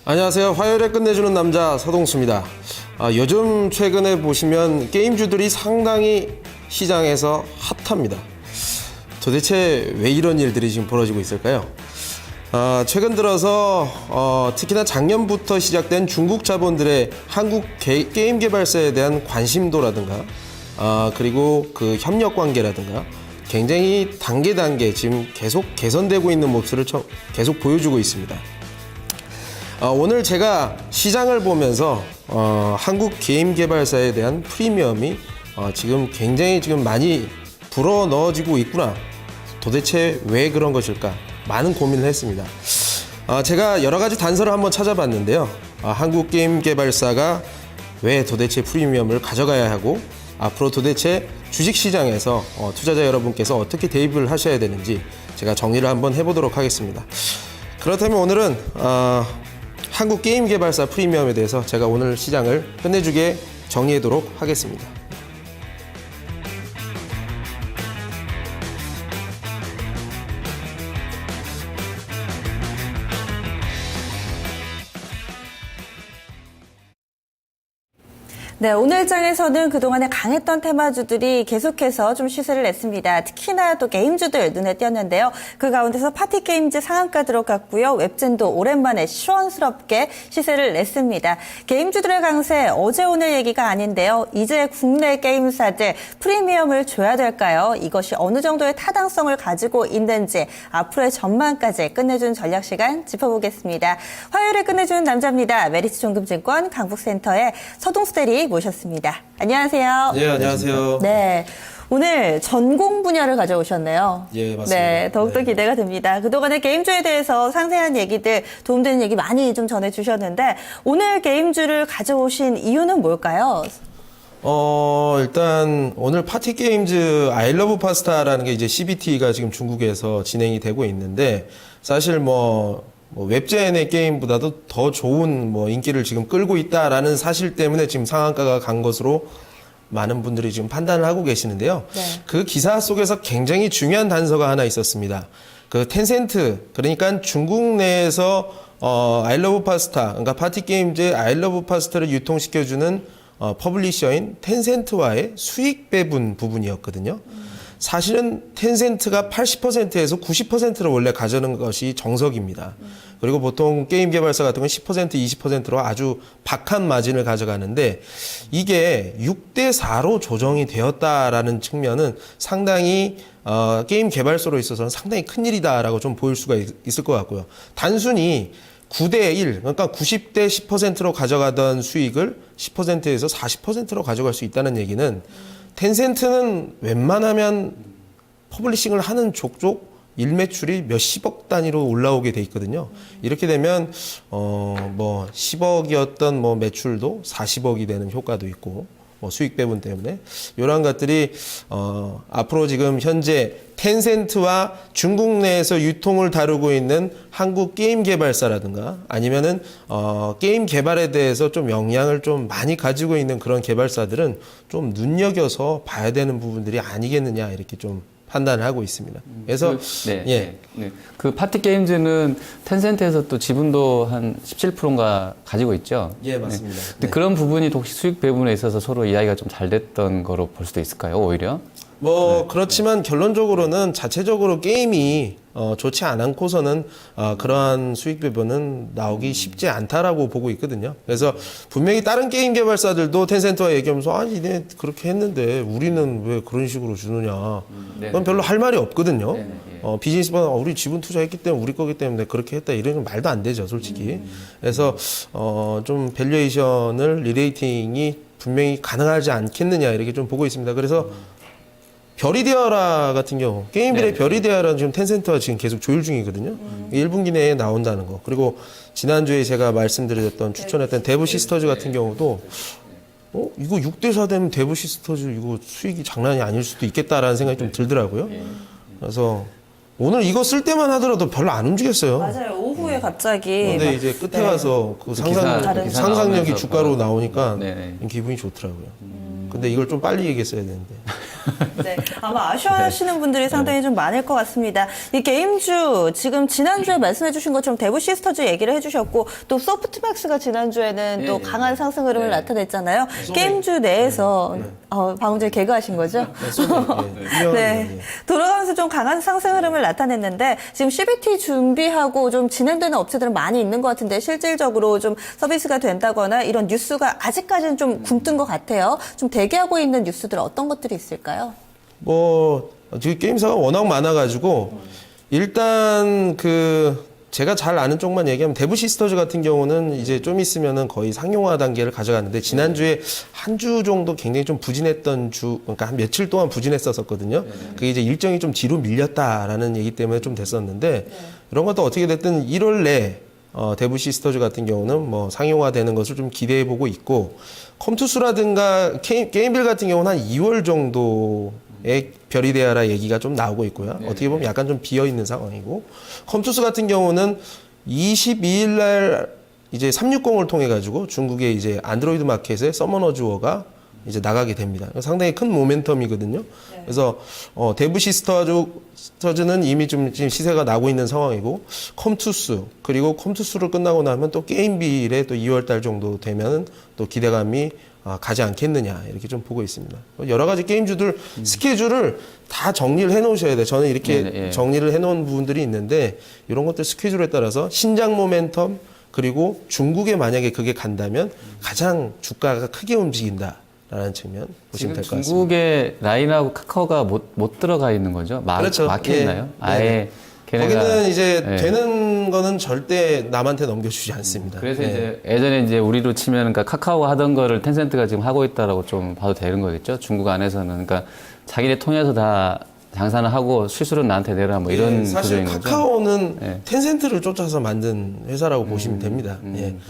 안녕하세요. 화요일에 끝내주는 남자 서동수입니다. 요즘 최근에 보시면 게임주들이 상당히 시장에서 핫합니다. 도대체 왜 이런 일들이 지금 벌어지고 있을까요? 최근 들어서 특히나 작년부터 시작된 중국 자본들의 한국 게임 개발사에 대한 관심도라든가 그리고 그 협력 관계라든가 굉장히 단계 지금 계속 개선되고 있는 모습을 계속 보여주고 있습니다. 오늘 제가 시장을 보면서 한국 게임 개발사에 대한 프리미엄이 지금 굉장히 많이 불어 넣어지고 있구나. 도대체 왜 그런 것일까? 많은 고민을 했습니다. 제가 여러 가지 단서를 한번 찾아봤는데요. 한국 게임 개발사가 왜 도대체 프리미엄을 가져가야 하고 앞으로 도대체 주식시장에서 투자자 여러분께서 어떻게 대입을 하셔야 되는지 제가 정리를 한번 해보도록 하겠습니다. 그렇다면 오늘은 한국 게임 개발사 프리미엄에 대해서 제가 오늘 시장을 끝내주게 정리하도록 하겠습니다. 네, 오늘 장에서는 그동안에 강했던 테마주들이 계속해서 좀 시세를 냈습니다. 특히나 또 게임주들 눈에 띄었는데요. 그 가운데서 파티게임즈 상한가 들어갔고요. 웹진도 오랜만에 시원스럽게 시세를 냈습니다. 게임주들의 강세, 어제 오늘 얘기가 아닌데요. 이제 국내 게임사들 프리미엄을 줘야 될까요? 이것이 어느 정도의 타당성을 가지고 있는지 앞으로의 전망까지 끝내주는 전략 시간 짚어보겠습니다. 화요일에 끝내주는 남자입니다. 메리츠 종금증권 강북센터의 서동수 대리 모셨습니다. 안녕하세요. 네, 안녕하세요. 네. 오늘 전공 분야를 가져오셨네요. 예, 맞습니다. 네, 더욱더 네. 기대가 됩니다. 그동안에 게임주에 대해서 상세한 얘기들, 도움되는 얘기 많이 좀 전해주셨는데, 오늘 게임주를 가져오신 이유는 뭘까요? 일단 오늘 파티게임즈 아이러브 파스타라는 게 이제 CBT가 지금 중국에서 진행이 되고 있는데 사실 웹젠의 게임보다도 더 좋은 인기를 지금 끌고 있다라는 사실 때문에 지금 상한가가 간 것으로 많은 분들이 지금 판단을 하고 계시는데요. 네. 그 기사 속에서 굉장히 중요한 단서가 하나 있었습니다. 그 텐센트, 그러니까 중국 내에서 아이러브 파스타, 그러니까 파티게임즈의 아이러브 파스타를 유통시켜주는 퍼블리셔인 텐센트와의 수익 배분 부분이었거든요. 사실은 텐센트가 80%에서 90%를 원래 가져는 것이 정석입니다. 그리고 보통 게임 개발사 같은 건 10%, 20%로 아주 박한 마진을 가져가는데 이게 6대4로 조정이 되었다라는 측면은 상당히 게임 개발사로 있어서는 상당히 큰일이다라고 좀 보일 수가 있을 것 같고요. 단순히 9대1, 그러니까 90대 10%로 가져가던 수익을 10%에서 40%로 가져갈 수 있다는 얘기는 텐센트는 웬만하면 퍼블리싱을 하는 족족 일매출이 몇십억 단위로 올라오게 돼 있거든요. 이렇게 되면 10억이었던 매출도 40억이 되는 효과도 있고 수익 배분 때문에 이러한 것들이 앞으로 지금 현재 텐센트와 중국 내에서 유통을 다루고 있는 한국 게임 개발사라든가 아니면은 게임 개발에 대해서 좀 역량을 좀 많이 가지고 있는 그런 개발사들은 좀 눈여겨서 봐야 되는 부분들이 아니겠느냐 이렇게 좀 판단을 하고 있습니다. 그래서 그 파티 게임즈는 텐센트에서 또 지분도 한 17%인가 가지고 있죠. 예, 맞습니다. 근데 그런 부분이 혹시 수익 배분에 있어서 서로 이야기가 좀 잘 됐던 거로 볼 수도 있을까요, 오히려? 그렇지만 결론적으로는 자체적으로 게임이 좋지 않고서는 그러한 수익 배분은 나오기 쉽지 않다라고 보고 있거든요. 그래서 분명히 다른 게임 개발사들도 텐센트와 얘기하면서 니네 그렇게 했는데 우리는 왜 그런 식으로 주느냐. 그건 별로 할 말이 없거든요. 비즈니스만 우리 지분 투자했기 때문에 우리 거기 때문에 그렇게 했다 이런 건 말도 안 되죠, 솔직히. 그래서 좀 밸류에이션을 리레이팅이 분명히 가능하지 않겠느냐 이렇게 좀 보고 있습니다. 그래서 별이 되어라 같은 경우 게임빌의 별이 되어라는 지금 텐센트와 지금 계속 조율 중이거든요. 1분기 내에 나온다는 거. 그리고 지난주에 제가 말씀드렸던 추천했던 데브 시스터즈 같은 경우도 이거 6대4 되면 데브 시스터즈 이거 수익이 장난이 아닐 수도 있겠다라는 생각이 좀 들더라고요. 그래서 오늘 이거 쓸 때만 하더라도 별로 안 움직였어요. 맞아요. 오후에 갑자기. 근데 이제 끝에 가서 그 상상력이 주가로 나오니까 네네. 기분이 좋더라고요. 근데 이걸 좀 빨리 얘기했어야 되는데. 네, 아마 아쉬워하시는 분들이 상당히 좀 많을 것 같습니다. 이 게임주 지금 지난주에 말씀해주신 것처럼 대부 시스터즈 얘기를 해주셨고 또 소프트맥스가 지난주에는 또 강한 상승 흐름을 나타냈잖아요. 게임주 내에서 방금 전에 개그하신 거죠? 네, 돌아가면서 좀 강한 상승 흐름을 나타냈는데 지금 CBT 준비하고 좀 진행되는 업체들은 많이 있는 것 같은데 실질적으로 좀 서비스가 된다거나 이런 뉴스가 아직까지는 좀 굼뜬 것 같아요. 좀 대기하고 있는 뉴스들 어떤 것들이 있을까요? 뭐 지금 게임사가 워낙 많아가지고 일단 제가 잘 아는 쪽만 얘기하면 대부 시스터즈 같은 경우는 이제 좀 있으면은 거의 상용화 단계를 가져갔는데 지난주에 한 주 정도 굉장히 좀 부진했던 그러니까 한 며칠 동안 부진했었거든요. 그게 이제 일정이 좀 뒤로 밀렸다라는 얘기 때문에 좀 됐었는데 이런 것도 어떻게 됐든 1월 내 대부 시스터즈 같은 경우는 뭐 상용화되는 것을 좀 기대해 보고 있고 컴투스라든가 게임빌 같은 경우는 한 2월 정도에 별이 되어라 얘기가 좀 나오고 있고요. 어떻게 보면 약간 좀 비어 있는 상황이고 컴투스 같은 경우는 22일 날 이제 360을 통해 가지고 중국의 이제 안드로이드 마켓에 서머너즈워가 이제 나가게 됩니다. 상당히 큰 모멘텀이거든요. 그래서 대부 시스터즈는 이미 좀 지금 시세가 나고 있는 상황이고 컴투스 그리고 컴투스를 끝나고 나면 또 게임빌에 또 2월 달 정도 되면 또 기대감이 가지 않겠느냐 이렇게 좀 보고 있습니다. 여러 가지 게임주들 스케줄을 다 정리를 해놓으셔야 돼요. 저는 이렇게 정리를 해놓은 부분들이 있는데 이런 것들 스케줄에 따라서 신작 모멘텀 그리고 중국에 만약에 그게 간다면 가장 주가가 크게 움직인다. 라는 측면 보시면 될 것 같습니다. 중국의 라인하고 카카오가 못 들어가 있는 거죠? 그렇죠. 막혀 있나요? 아예 걔네가 거기는 이제 되는 거는 절대 남한테 넘겨주지 않습니다. 그래서 이제 예전에 이제 우리로 치면 그러니까 카카오가 하던 거를 텐센트가 지금 하고 있다라고 좀 봐도 되는 거겠죠? 중국 안에서는 그러니까 자기네 통해서 다 장사는 하고 수수료는 나한테 내라 뭐 이런 사실 구조인 거죠. 카카오는 텐센트를 쫓아서 만든 회사라고 보시면 됩니다.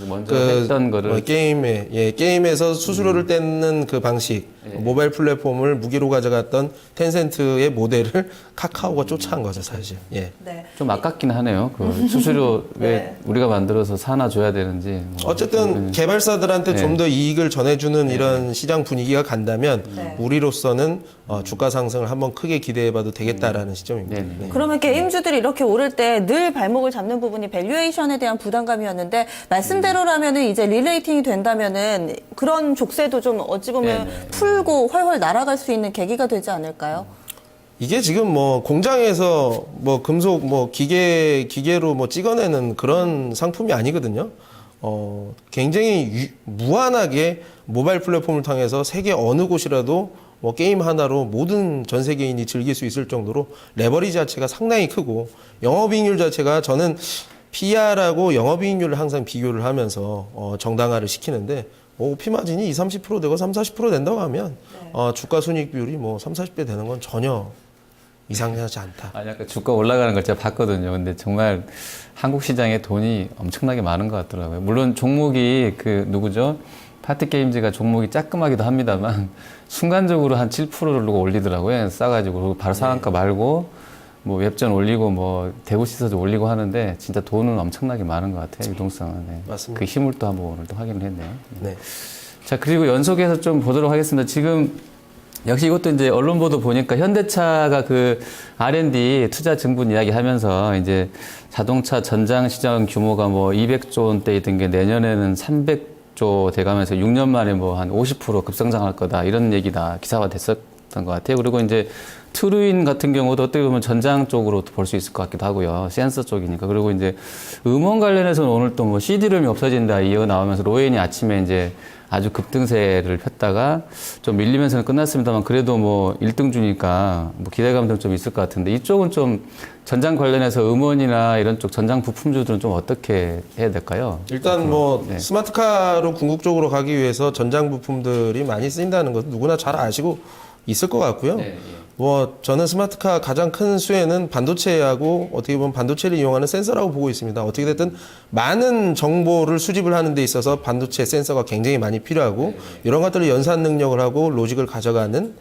먼저 했던 거를 게임에서 수수료를 떼는 그 방식, 모바일 플랫폼을 무기로 가져갔던 텐센트의 모델을 카카오가 쫓아간 거죠, 사실. 네. 좀 아깝긴 하네요. 그 수수료 왜 우리가 만들어서 사나 줘야 되는지. 뭐. 어쨌든 개발사들한테 좀 더 이익을 전해주는 이런 시장 분위기가 간다면 우리로서는 주가 상승을 한번 크게 기대해봐도 되겠다라는 시점입니다. 네. 그러면 게임주들이 이렇게 오를 때 늘 발목을 잡는 부분이 밸류에이션에 대한 부담감이었는데 말씀대로라면은 이제 릴레이팅이 된다면은 그런 족쇄도 좀 어찌 보면 풀고 훨훨 날아갈 수 있는 계기가 되지 않을까요? 이게 지금 뭐 공장에서 뭐 금속 뭐 기계로 뭐 찍어내는 그런 상품이 아니거든요. 굉장히 무한하게 모바일 플랫폼을 통해서 세계 어느 곳이라도 뭐 게임 하나로 모든 전 세계인이 즐길 수 있을 정도로 레버리지 자체가 상당히 크고 영업이익률 자체가 저는 PR하고 영업이익률을 항상 비교를 하면서 정당화를 시키는데 OP 마진이 20-30% 되고 30-40% 된다고 하면 주가 순이익 비율이 뭐 30-40배 되는 건 전혀 이상하지 않다. 아니, 아까 주가 올라가는 걸 제가 봤거든요. 근데 정말 한국 시장에 돈이 엄청나게 많은 것 같더라고요. 물론 종목이 누구죠? 파티게임즈가 종목이 쬐끔하기도 합니다만 순간적으로 한 7%를 올리더라고요. 싸가지고 바로 상한가 말고 뭐 웹전 올리고 뭐 대구 시서도 올리고 하는데 진짜 돈은 엄청나게 많은 것 같아요. 유동성은. 네. 맞습니다. 그 힘을 또 한번 오늘 또 확인을 했네요. 네. 자, 그리고 연속해서 좀 보도록 하겠습니다. 지금 역시 이것도 이제 언론 보도 보니까 현대차가 그 R&D 투자 증분 이야기 하면서 이제 자동차 전장 시장 규모가 뭐 200조 원대이던 게 내년에는 300조 돼가면서 6년 만에 뭐 한 50% 급성장할 거다 이런 얘기다 기사가 됐었던 것 같아요. 그리고 이제 트루인 같은 경우도 어떻게 보면 전장 쪽으로 볼 수 있을 것 같기도 하고요. 센서 쪽이니까. 그리고 이제 음원 관련해서는 오늘 또 뭐 CD룸이 없어진다 이어 나오면서 로엔이 아침에 이제 아주 급등세를 폈다가 좀 밀리면서는 끝났습니다만 그래도 뭐 1등 주니까 뭐 기대감도 좀 있을 것 같은데 이쪽은 좀 전장 관련해서 음원이나 이런 쪽 전장 부품주들은 좀 어떻게 해야 될까요? 일단 뭐 스마트카로 궁극적으로 가기 위해서 전장 부품들이 많이 쓰인다는 것은 누구나 잘 아시고 있을 것 같고요. 뭐 저는 스마트카 가장 큰 수혜는 반도체하고 어떻게 보면 반도체를 이용하는 센서라고 보고 있습니다. 어떻게 됐든 많은 정보를 수집을 하는 데 있어서 반도체 센서가 굉장히 많이 필요하고 이런 것들을 연산 능력을 하고 로직을 가져가는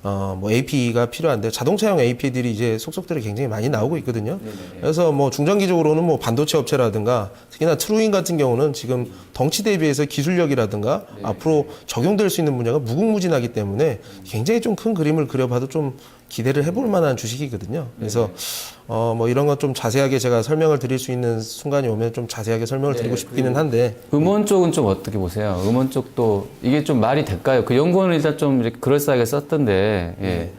뭐 AP가 필요한데 자동차용 AP들이 이제 속속들이 굉장히 많이 나오고 있거든요. 그래서 뭐 중장기적으로는 뭐 반도체 업체라든가 특히나 트루잉 같은 경우는 지금 덩치 대비해서 기술력이라든가 앞으로 적용될 수 있는 분야가 무궁무진하기 때문에 굉장히 좀 큰 그림을 그려봐도 좀 기대를 해볼 만한 주식이거든요. 그래서 뭐 이런 것 좀 자세하게 제가 설명을 드릴 수 있는 순간이 오면 좀 자세하게 설명을 드리고 싶기는 한데 음원 쪽은 좀 어떻게 보세요? 음원 쪽도 이게 좀 말이 될까요? 그 연구원은 일단 좀 이렇게 그럴싸하게 썼던데 예.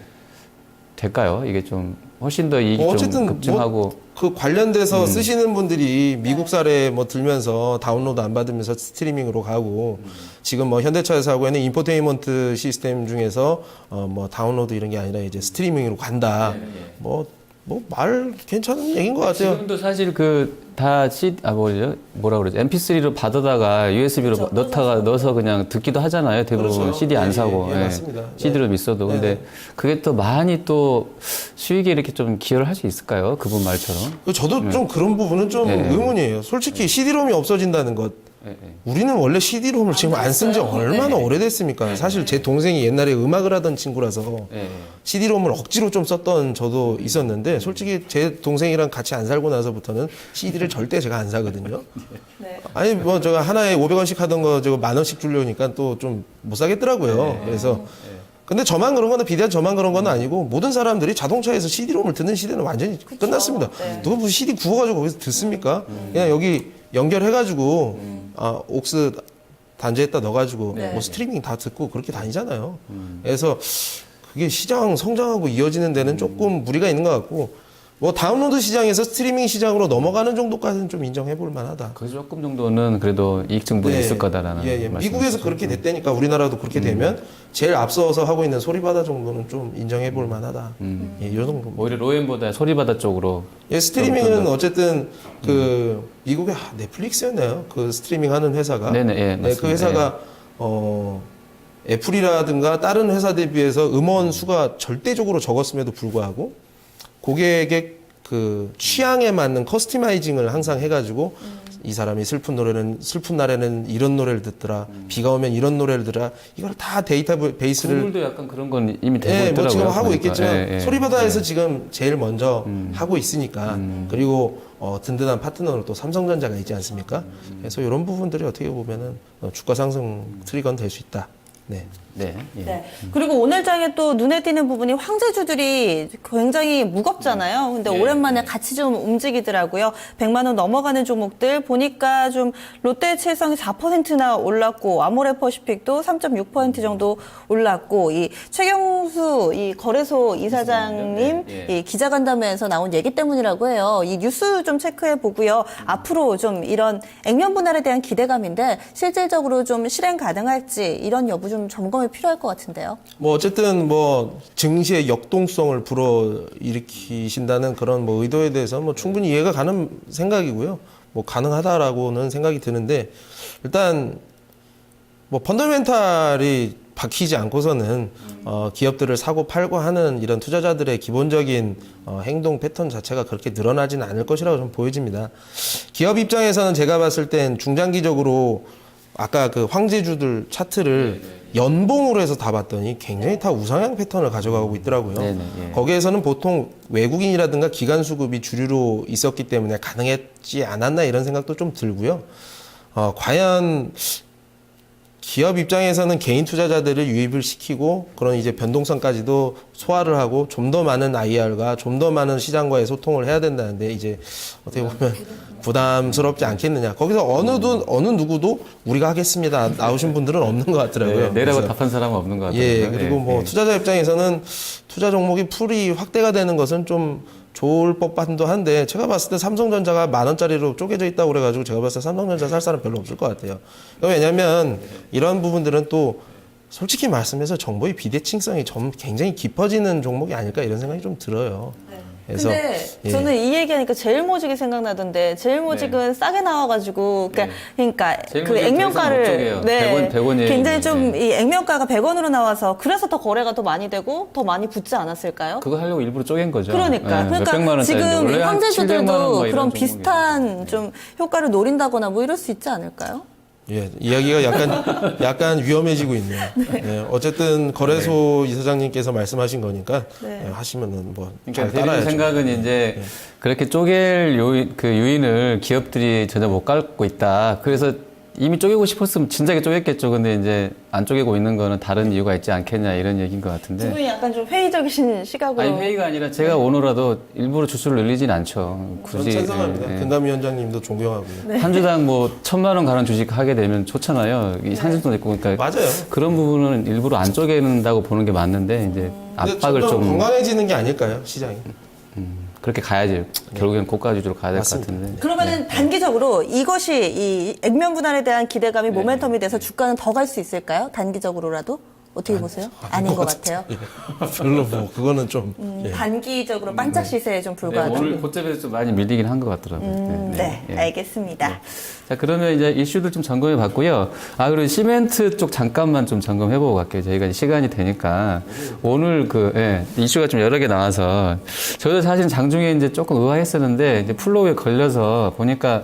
될까요? 이게 좀 훨씬 더 이익이 좀 어쨌든 급증하고 그 관련돼서 쓰시는 분들이 미국 사례 뭐 들면서 다운로드 안 받으면서 스트리밍으로 가고 지금 뭐 현대차에서 하고 있는 인포테인먼트 시스템 중에서 뭐 다운로드 이런 게 아니라 이제 스트리밍으로 간다. 뭐 말 괜찮은 얘기인 것 같아요. 지금도 사실 다 뭐라 그러지? MP3로 받아다가 USB로 넣어서 그냥 듣기도 하잖아요. 대부분 그렇죠. CD 안 예, 사고. 예, 맞습니다. CD로 믿어도. 근데 그게 또 많이 또 수익에 이렇게 좀 기여를 할 수 있을까요? 그분 말처럼. 저도 좀 그런 부분은 좀 의문이에요. 솔직히 CD롬이 없어진다는 것. 우리는 원래 CD롬을 지금 안 쓴 지 얼마나 오래됐습니까? 사실 제 동생이 옛날에 음악을 하던 친구라서 CD롬을 억지로 좀 썼던 저도 있었는데 솔직히 제 동생이랑 같이 안 살고 나서부터는 CD를 절대 제가 안 사거든요. 아니 뭐 제가 하나에 500원씩 하던 거 저거 10,000원씩 주려니까 또 좀 못 사겠더라고요. 그래서 근데 저만 그런 거는 비단 저만 그런 건 아니고 모든 사람들이 자동차에서 CD롬을 듣는 시대는 완전히 끝났습니다. 누가 무슨 CD 구워가지고 거기서 듣습니까? 그냥 여기 연결해가지고 옥스 단자에다 넣어가지고 뭐 스트리밍 다 듣고 그렇게 다니잖아요. 그래서 그게 시장 성장하고 이어지는 데는 조금 무리가 있는 것 같고 뭐 다운로드 시장에서 스트리밍 시장으로 넘어가는 정도까지는 좀 인정해 볼 만하다. 그 조금 정도는 그래도 이익 증분이 있을 거다라는. 미국에서 그렇게 됐다니까 우리나라도 그렇게 되면 제일 앞서서 하고 있는 소리바다 정도는 좀 인정해 볼 만하다. 이 정도. 오히려 로엔보다 소리바다 쪽으로. 스트리밍은 어쨌든 그 미국의 넷플릭스였나요? 그 스트리밍 하는 회사가. 네네, 맞습니다. 그 회사가 애플이라든가 다른 회사 대비해서 음원 수가 절대적으로 적었음에도 불구하고 고객의 그 취향에 맞는 커스터마이징을 항상 해가지고 이 사람이 슬픈 날에는 이런 노래를 듣더라. 비가 오면 이런 노래를 들어라. 이걸 다 데이터베이스를 구글도 약간 그런 건 이미 되고 있더라고요. 뭐 지금 하고 보니까. 있겠지만 소리바다에서 지금 제일 먼저 하고 있으니까 그리고 든든한 파트너로 또 삼성전자가 있지 않습니까? 그래서 이런 부분들이 어떻게 보면은 주가 상승 트리거는 될 수 있다. 네. 네. 예. 네. 그리고 오늘 장에 또 눈에 띄는 부분이 황제주들이 굉장히 무겁잖아요. 근데 오랜만에 같이 좀 움직이더라고요. 100만 원 넘어가는 종목들 보니까 좀 롯데칠성이 4%나 올랐고 아모레퍼시픽도 3.6% 정도 올랐고 이 최경수 이 거래소 이사장님 이 기자간담회에서 나온 얘기 때문이라고 해요. 이 뉴스 좀 체크해 보고요. 앞으로 좀 이런 액면 분할에 대한 기대감인데 실질적으로 좀 실행 가능할지 이런 여부 좀 점검 필요할 것 같은데요. 뭐 어쨌든 뭐 증시의 역동성을 불어일으키신다는 그런 뭐 의도에 대해서 뭐 충분히 이해가 가는 생각이고요. 뭐 가능하다라고는 생각이 드는데 일단 뭐 펀더멘탈이 박히지 않고서는 기업들을 사고 팔고 하는 이런 투자자들의 기본적인 행동 패턴 자체가 그렇게 늘어나지는 않을 것이라고 좀 보여집니다. 기업 입장에서는 제가 봤을 땐 중장기적으로 아까 그 황제주들 차트를 연봉으로 해서 다 봤더니 굉장히 다 우상향 패턴을 가져가고 있더라고요. 거기에서는 보통 외국인이라든가 기관 수급이 주류로 있었기 때문에 가능했지 않았나 이런 생각도 좀 들고요. 과연 기업 입장에서는 개인 투자자들을 유입을 시키고 그런 이제 변동성까지도 소화를 하고 좀 더 많은 IR과 좀 더 많은 시장과의 소통을 해야 된다는데 이제 어떻게 보면 부담스럽지 않겠느냐. 거기서 어느 누구도 우리가 하겠습니다. 나오신 분들은 없는 것 같더라고요. 내라고 그래서 답한 사람은 없는 것 같아요. 예, 그리고 뭐 투자자 입장에서는 투자 종목이 풀이 확대가 되는 것은 좀 좋을 법한도 한데 제가 봤을 때 삼성전자가 10,000원짜리로 쪼개져 있다고 그래가지고 제가 봤을 때 삼성전자 살 사람 별로 없을 것 같아요. 왜냐하면 이런 부분들은 또 솔직히 말씀해서 정보의 비대칭성이 좀 굉장히 깊어지는 종목이 아닐까 이런 생각이 좀 들어요. 그래서 근데 저는 이 얘기하니까 제일모직이 생각나던데 제일모직은 싸게 나와가지고 그러니까 그 액면가를 100원이에요. 굉장히 좀 이 액면가가 100원으로 나와서 그래서 더 거래가 더 많이 되고 더 많이 붙지 않았을까요? 그거 하려고 일부러 쪼갠 거죠. 그러니까 지금 황제주들도 그런 비슷한 좀 효과를 노린다거나 뭐 이럴 수 있지 않을까요? 예, 이야기가 약간 위험해지고 있네요. 예, 어쨌든 거래소 이사장님께서 말씀하신 거니까 네. 예, 하시면은 뭐 그러니까 잘 대리님 따라야죠. 생각은 이제 그렇게 쪼갤 요인을 기업들이 전혀 못 갖고 있다. 그래서 이미 쪼개고 싶었으면 진작에 쪼갰겠죠. 근데 이제 안 쪼개고 있는 거는 다른 이유가 있지 않겠냐 이런 얘기인 것 두 같은데. 분이 약간 좀 회의적이신 시각으로. 아니 회의가 아니라 제가 오너라도 일부러 주수를 늘리진 않죠. 저는 굳이 찬성합니다. 예, 예. 금감위원장님도 존경하고요. 한 주당 뭐 1,000만 원 가는 주식 하게 되면 좋잖아요. 이 상승도 있고 그러니까 맞아요. 그런 부분은 일부러 안 쪼개는다고 보는 게 맞는데 이제 근데 압박을 점점 좀 건강해지는 게 아닐까요, 시장이? 그렇게 가야지. 결국엔 고가 위주로 가야 될 것 맞습니다. 같은데. 그러면은 단기적으로 이것이 이 액면 분할에 대한 기대감이 모멘텀이 돼서 주가는 더 갈 수 있을까요? 단기적으로라도? 어떻게 보세요? 아닌 것 같아요. 예, 별로 뭐 그거는 좀 예. 단기적으로 반짝 시세에 좀 네, 불과하다. 오늘 고점에서 좀 많이 밀리긴 한 것 같더라고요. 네, 예. 알겠습니다. 자, 그러면 이제 이슈들 좀 점검해 봤고요. 아, 그리고 시멘트 쪽 잠깐만 좀 점검해 보고 갈게요. 저희가 이제 시간이 되니까. 오늘 이슈가 좀 여러 개 나와서 저도 사실 장중에 이제 조금 의아했었는데 이제 플로우에 걸려서 보니까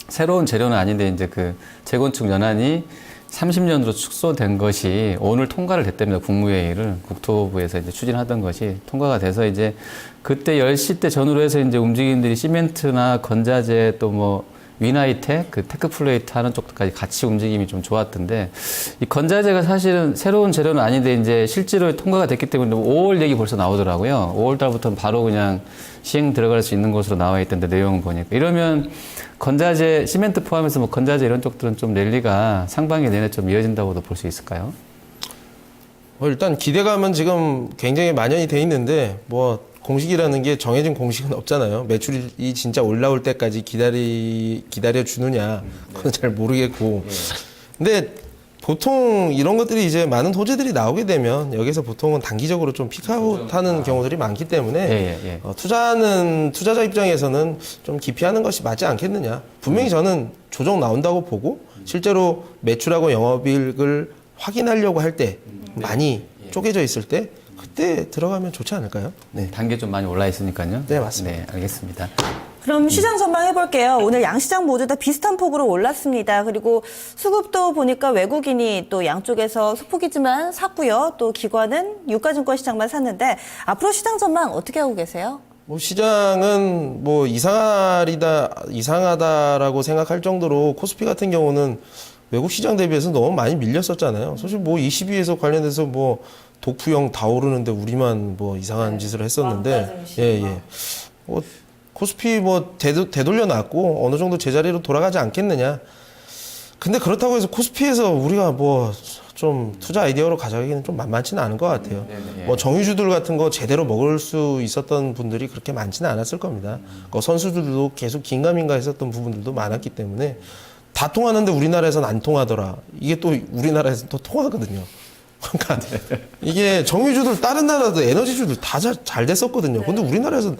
새로운 재료는 아닌데 이제 그 재건축 연한이 30년으로 축소된 것이 오늘 통과를 됐답니다. 국무회의를 국토부에서 이제 추진하던 것이 통과가 돼서 이제 그때 10시 때 전후로 해서 이제 움직임들이 시멘트나 건자재 또 뭐 위나이텍, 그 테크플레이트 하는 쪽까지 같이 움직임이 좀 좋았던데 이 건자재가 사실은 새로운 재료는 아닌데 이제 실제로 통과가 됐기 때문에 5월 얘기 벌써 나오더라고요. 5월 달부터는 바로 그냥 시행 들어갈 수 있는 것으로 나와 있던데 내용을 보니까 이러면 건자재, 시멘트 포함해서 뭐 건자재 이런 쪽들은 좀 랠리가 상반기 내내 좀 이어진다고도 볼 수 있을까요? 일단 기대감은 지금 굉장히 만연이 돼 있는데 뭐 공식이라는 게 정해진 공식은 없잖아요. 매출이 진짜 올라올 때까지 기다려 주느냐 그건 잘 모르겠고. 근데 보통 이런 것들이 이제 많은 호재들이 나오게 되면 여기서 보통은 단기적으로 좀 피크아웃하는 경우들이 많기 때문에 예. 투자자 입장에서는 좀 기피하는 것이 맞지 않겠느냐. 분명히 저는 조정 나온다고 보고 실제로 매출하고 영업이익을 확인하려고 할 때 많이 쪼개져 있을 때 그때 들어가면 좋지 않을까요? 네. 단계 좀 많이 올라 있으니까요. 네, 맞습니다. 네, 알겠습니다. 그럼 시장 전망 해볼게요. 오늘 양시장 모두 다 비슷한 폭으로 올랐습니다. 그리고 수급도 보니까 외국인이 또 양쪽에서 소폭이지만 샀고요. 또 기관은 유가증권 시장만 샀는데 앞으로 시장 전망 어떻게 하고 계세요? 뭐 시장은 뭐 이상하다라고 생각할 정도로 코스피 같은 경우는 외국 시장 대비해서 너무 많이 밀렸었잖아요. 사실 뭐 22에서 관련돼서 뭐 독프형 다 오르는데 우리만 뭐 이상한 짓을 했었는데 예. 뭐 코스피 뭐 되돌려 놨고 어느 정도 제자리로 돌아가지 않겠느냐. 근데 그렇다고 해서 코스피에서 우리가 뭐 좀 투자 아이디어로 가져가기는 좀 만만치는 않은 것 같아요. 뭐 정유주들 같은 거 제대로 먹을 수 있었던 분들이 그렇게 많지는 않았을 겁니다. 선수들도 계속 긴가민가 했었던 부분들도 많았기 때문에 다 통하는데 우리나라에서는 안 통하더라. 이게 또 우리나라에서는 또 통하거든요. 그러니까 이게 정유주들 다른 나라도 에너지주들 다 잘 됐었거든요. 근데 우리나라에서는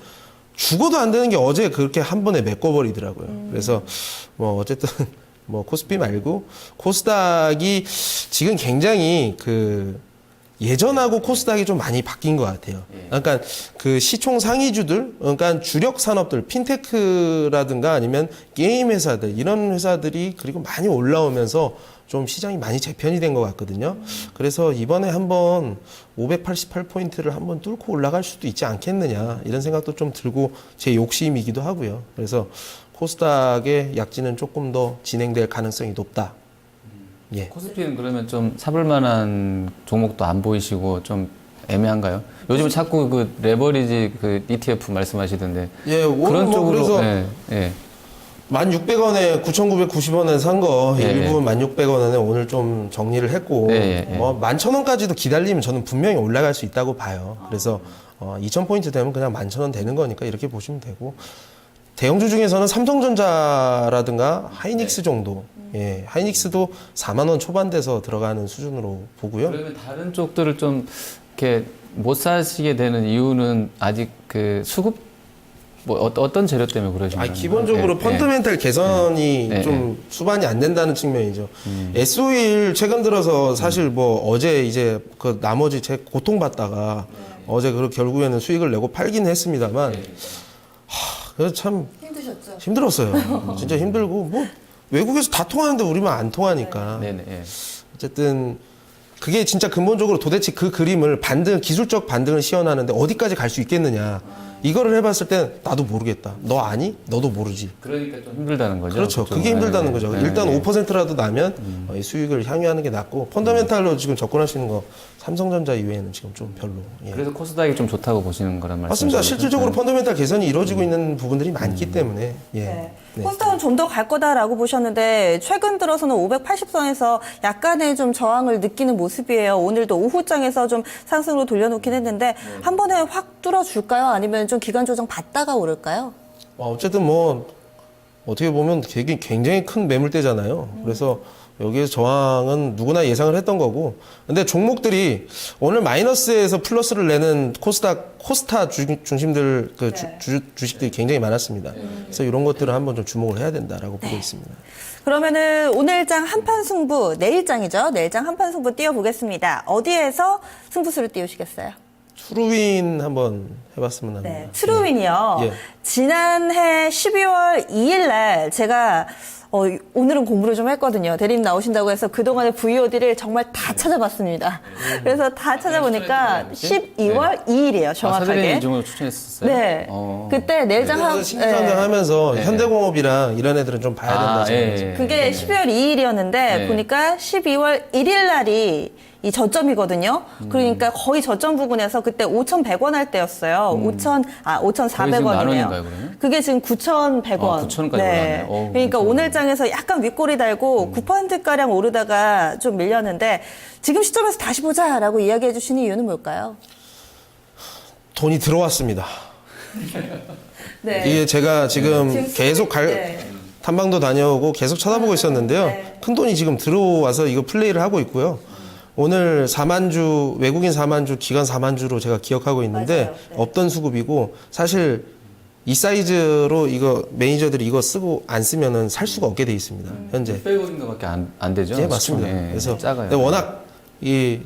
죽어도 안 되는 게 어제 그렇게 한 번에 메꿔버리더라고요. 그래서 뭐 어쨌든 뭐 코스피 말고 코스닥이 지금 굉장히 그 예전하고 코스닥이 좀 많이 바뀐 것 같아요. 그러니까 그 시총 상위주들, 그러니까 주력 산업들, 핀테크라든가 아니면 게임 회사들, 이런 회사들이 그리고 많이 올라오면서 좀 시장이 많이 재편이 된 것 같거든요. 그래서 이번에 한번 588포인트를 한번 뚫고 올라갈 수도 있지 않겠느냐, 이런 생각도 좀 들고 제 욕심이기도 하고요. 그래서 코스닥의 약진은 조금 더 진행될 가능성이 높다. 예. 코스피는 그러면 좀 사볼 만한 종목도 안 보이시고 좀 애매한가요? 요즘 자꾸 그 레버리지 그 ETF 말씀하시던데. 예, 오늘 그런 뭐 쪽으로. 그래서 예. 1,600원에 9,990원에 산 거 예, 일부 1,600원에 오늘 좀 정리를 했고 뭐 11,000원까지도 기다리면 저는 분명히 올라갈 수 있다고 봐요. 그래서 2,000포인트 되면 그냥 11,000원 되는 거니까 이렇게 보시면 되고, 대형주 중에서는 삼성전자라든가 하이닉스 정도, 예, 하이닉스도 4만 원 초반대서 들어가는 수준으로 보고요. 그러면 다른 쪽들을 좀 이렇게 못 사시게 되는 이유는 아직 그 수급 뭐 어떤 재료 때문에 그러신 거예요? 기본적으로 펀더멘탈 개선이 좀 수반이 안 된다는 측면이죠. S-오일 최근 들어서 사실 뭐 어제 이제 그 나머지 제 고통받다가 어제 그 결국에는 수익을 내고 팔긴 했습니다만, 그래서 참 힘드셨죠? 힘들었어요. 진짜 힘들고, 뭐 외국에서 다 통하는데 우리만 안 통하니까. 네네. 예. 어쨌든 그게 진짜 근본적으로 도대체 그 그림을 기술적 반등을 시연하는데 어디까지 갈 수 있겠느냐. 이거를 해봤을 땐 나도 모르겠다. 너 아니? 너도 모르지. 그러니까 좀 힘들다는 거죠. 그렇죠. 보통. 그게 힘들다는 네, 거죠. 네, 일단 네. 5%라도 나면 이 수익을 향유하는 게 낫고 펀더멘탈로 지금 접근할 수 있는 거 삼성전자 이외에는 지금 좀 별로. 예. 그래서 코스닥이 좀 좋다고 보시는 거란 말씀이시죠? 맞습니다. 실질적으로 펀더멘탈 개선이 이루어지고 있는 부분들이 많기 때문에. 예. 네. 네. 코스닥은 좀 더 갈 거다라고 보셨는데 최근 들어서는 580선에서 약간의 좀 저항을 느끼는 모습이에요. 오늘도 오후장에서 좀 상승으로 돌려놓긴 했는데 한 번에 확 뚫어줄까요? 아니면 좀 기간 조정 받다가 오를까요? 어쨌든 뭐 어떻게 보면 굉장히 큰 매물대잖아요. 그래서 여기에 저항은 누구나 예상을 했던 거고. 근데 종목들이 오늘 마이너스에서 플러스를 내는 코스타 중심들 주식들이 굉장히 많았습니다. 그래서 이런 것들을 한번 좀 주목을 해야 된다라고 보고 있습니다. 그러면은 오늘장 한판 승부, 내일장이죠. 내일장 한판 승부 띄워보겠습니다. 어디에서 승부수를 띄우시겠어요? 트루윈 한번 해봤으면 합니다. 네, 트루윈이요. 예. 지난해 12월 2일 날 제가 오늘은 공부를 좀 했거든요. 대리님 나오신다고 해서 그동안의 VOD를 정말 다 찾아봤습니다. 그래서 다 찾아보니까 12월 2일이에요, 정확하게. 사대리님 이중으로 추천했었어요? 네. 그때 내일장 신규상장 하면서 현대공업이랑 이런 애들은 좀 봐야 된다. 예. 그게 12월 2일이었는데 네. 보니까 12월 1일 날이 이 저점이거든요. 그러니까 거의 저점 부근에서 그때 5,100원 할 때였어요. 5,400원이네요. 만 원인가요, 그러면? 그게 지금 9,100원. 9,000원까지 올랐네요. 어우, 그러니까 엄청 오늘장에서 약간 윗꼬리 달고 9%가량 오르다가 좀 밀렸는데 지금 시점에서 다시 보자라고 이야기해 주시는 이유는 뭘까요? 돈이 들어왔습니다. 네. 이게 제가 지금 계속 네. 탐방도 다녀오고 계속 쳐다보고 있었는데요. 네. 큰 돈이 지금 들어와서 이거 플레이를 하고 있고요. 오늘 4만 주, 외국인 4만 주, 기관 4만 주로 제가 기억하고 있는데 맞아요. 네. 없던 수급이고 사실 이 사이즈로 이거 매니저들이 이거 쓰고 안 쓰면은 살 수가 없게 돼 있습니다. 현재. 600원인가밖에 안 되죠? 예, 맞습니다. 예, 그래서 작아요. 근데 워낙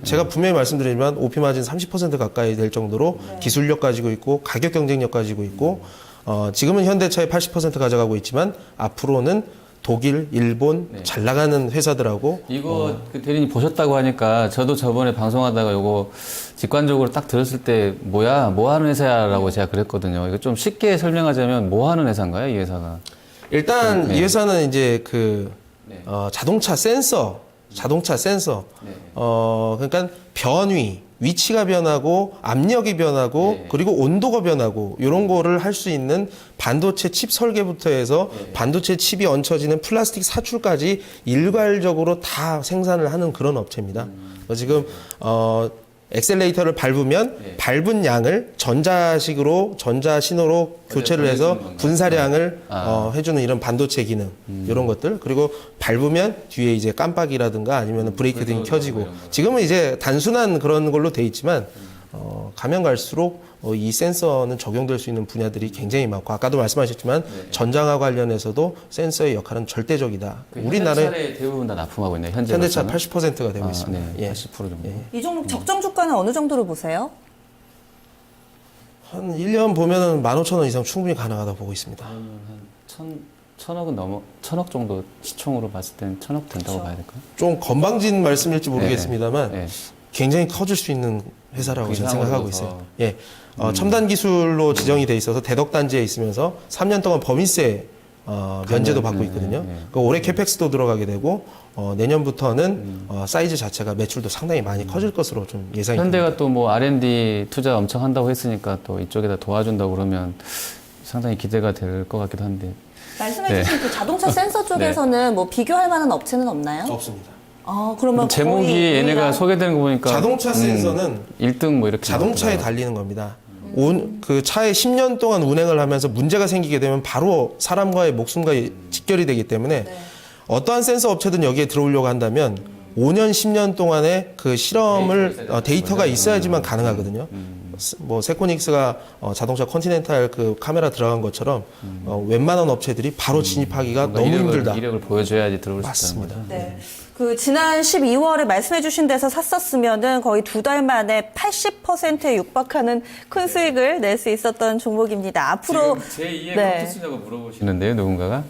제가 분명히 말씀드리지만 OP 마진 30% 가까이 될 정도로 기술력 가지고 있고 가격 경쟁력 가지고 있고 지금은 현대차의 80% 가져가고 있지만 앞으로는 독일, 일본 잘 나가는 회사들하고 이거 그 대리님 보셨다고 하니까 저도 저번에 방송하다가 이거 직관적으로 딱 들었을 때 뭐야 뭐 하는 회사야라고 제가 그랬거든요. 이거 좀 쉽게 설명하자면 뭐 하는 회사인가요, 이 회사가? 일단 이 회사는 이제 네. 자동차 센서 네. 그러니까 변위 위치가 변하고 압력이 변하고 네. 그리고 온도가 변하고 이런 거를 할 수 있는 반도체 칩 설계부터 해서 반도체 칩이 얹혀지는 플라스틱 사출까지 일괄적으로 다 생산을 하는 그런 업체입니다. 그래서 지금 엑셀레이터를 밟으면 밟은 양을 전자신호로 교체를 해서 분사량을 해주는 이런 반도체 기능 이런 것들 그리고 밟으면 뒤에 이제 깜빡이라든가 아니면 브레이크 등이 켜지고 지금은 이제 단순한 그런 걸로 돼 있지만 가면 갈수록 이 센서는 적용될 수 있는 분야들이 굉장히 많고 아까도 말씀하셨지만 전장화 관련해서도 센서의 역할은 절대적이다. 우리나라에 현대차에 대부분 다 납품하고 있네요. 현대차 80%가 되고 있습니다. 네, 예. 80% 정도. 이 종목 적정 주가는 어느 정도로 보세요? 한 1년 보면은 15,000원 이상 충분히 가능하다 보고 있습니다. 천억은 넘어, 천억 정도 시총으로 봤을 때는 천억 된다고 봐야 될까요? 좀 건방진 말씀일지 모르겠습니다만 네. 굉장히 커질 수 있는 회사라고 그 저는 이상으로 생각하고 더. 있어요. 예. 첨단 기술로 지정이 돼 있어서 대덕단지에 있으면서 3년 동안 범위세 면제도 받고 있거든요. 그 올해 캐펙스도 들어가게 되고 내년부터는 사이즈 자체가 매출도 상당히 많이 커질 것으로 좀 예상이 됩니다. 현대가 또 뭐 R&D 투자 엄청 한다고 했으니까 또 이쪽에다 도와준다고 그러면 상당히 기대가 될 것 같기도 한데. 말씀해주신 그 자동차 센서 쪽에서는 뭐 비교할 만한 업체는 없나요? 없습니다. 그러면 제목이 거의 얘네가 우리가 소개되는 거 보니까 자동차 센서는 1등 뭐 이렇게 자동차에 나왔더라고요. 달리는 겁니다. 그 차에 10년 동안 운행을 하면서 문제가 생기게 되면 바로 사람과의 목숨과 직결이 되기 때문에 어떠한 센서 업체든 여기에 들어오려고 한다면 5년, 10년 동안의 그 실험을 데이터가 있어야지만 가능하거든요. 뭐 세코닉스가 자동차 컨티넨탈 그 카메라 들어간 것처럼 웬만한 업체들이 바로 진입하기가 너무 힘들다. 이력을 보여줘야지 들어올 수 있다는 맞습니다. 거죠. 네. 그 지난 12월에 말씀해주신 데서 샀었으면은 거의 2달 만에 80%에 육박하는 큰 수익을 낼 수 있었던 종목입니다. 앞으로 지금 제2의 네. 컴퓨터냐고 물어보시는데요, 누군가가?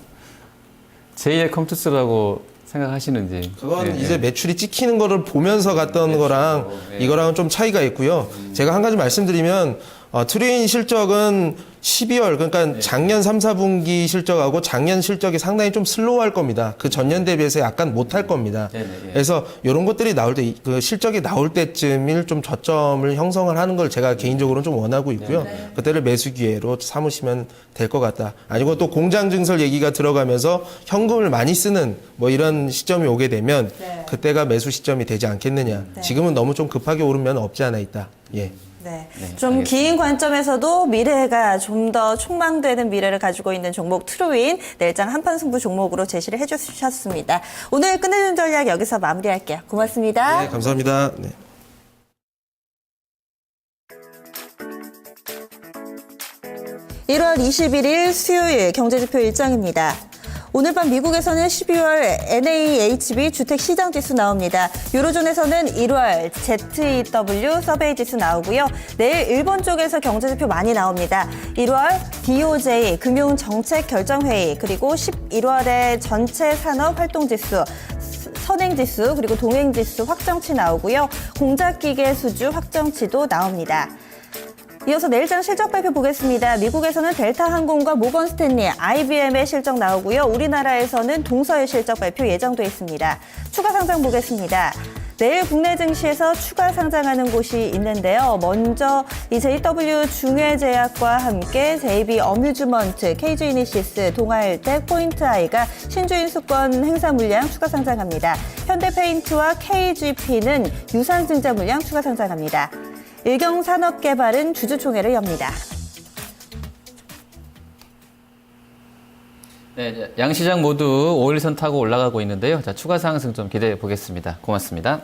제2의 컴투스라고 생각하시는지. 그건 예, 이제 매출이 찍히는 거를 보면서 갔던 거랑 이거랑은 좀 차이가 있고요. 제가 한 가지 말씀드리면 트레인 실적은 12월 그러니까 작년 3, 4분기 실적하고 작년 실적이 상당히 좀 슬로우할 겁니다. 그 전년 대비해서 약간 못할 겁니다. 그래서 이런 것들이 나올 때 그 실적이 나올 때쯤일 좀 저점을 형성을 하는 걸 제가 개인적으로는 좀 원하고 있고요. 그때를 매수 기회로 삼으시면 될 것 같다. 아니고 또 공장 증설 얘기가 들어가면서 현금을 많이 쓰는 뭐 이런 시점이 오게 되면 그때가 매수 시점이 되지 않겠느냐. 지금은 너무 좀 급하게 오르면 없지 않아 있다. 예. 네. 좀 긴 관점에서도 미래가 좀 더 촉망되는 미래를 가지고 있는 종목 트루인 내일장 한판 승부 종목으로 제시를 해주셨습니다. 오늘 끝내준 전략 여기서 마무리할게요. 고맙습니다. 네, 감사합니다. 네. (1월 21일) 수요일 경제지표 일정입니다. 오늘 밤 미국에서는 12월 NAHB 주택시장지수 나옵니다. 유로존에서는 1월 ZEW 서베이지수 나오고요. 내일 일본 쪽에서 경제지표 많이 나옵니다. 1월 DOJ 금융정책결정회의 그리고 11월에 전체 산업활동지수 선행지수 그리고 동행지수 확정치 나오고요. 공작기계 수주 확정치도 나옵니다. 이어서 내일장 실적 발표 보겠습니다. 미국에서는 델타항공과 모건스탠리, IBM의 실적 나오고요. 우리나라에서는 동서의 실적 발표 예정돼 있습니다. 추가 상장 보겠습니다. 내일 국내 증시에서 추가 상장하는 곳이 있는데요. 먼저 이 JW 중외제약과 함께 JB 어뮤즈먼트, KG 이니시스, 동아일텍, 포인트아이가 신주인수권 행사 물량 추가 상장합니다. 현대페인트와 KGP는 유상증자 물량 추가 상장합니다. 일경산업개발은 주주총회를 엽니다. 네, 양 시장 모두 5일선 타고 올라가고 있는데요. 자, 추가 상승 좀 기대해 보겠습니다. 고맙습니다.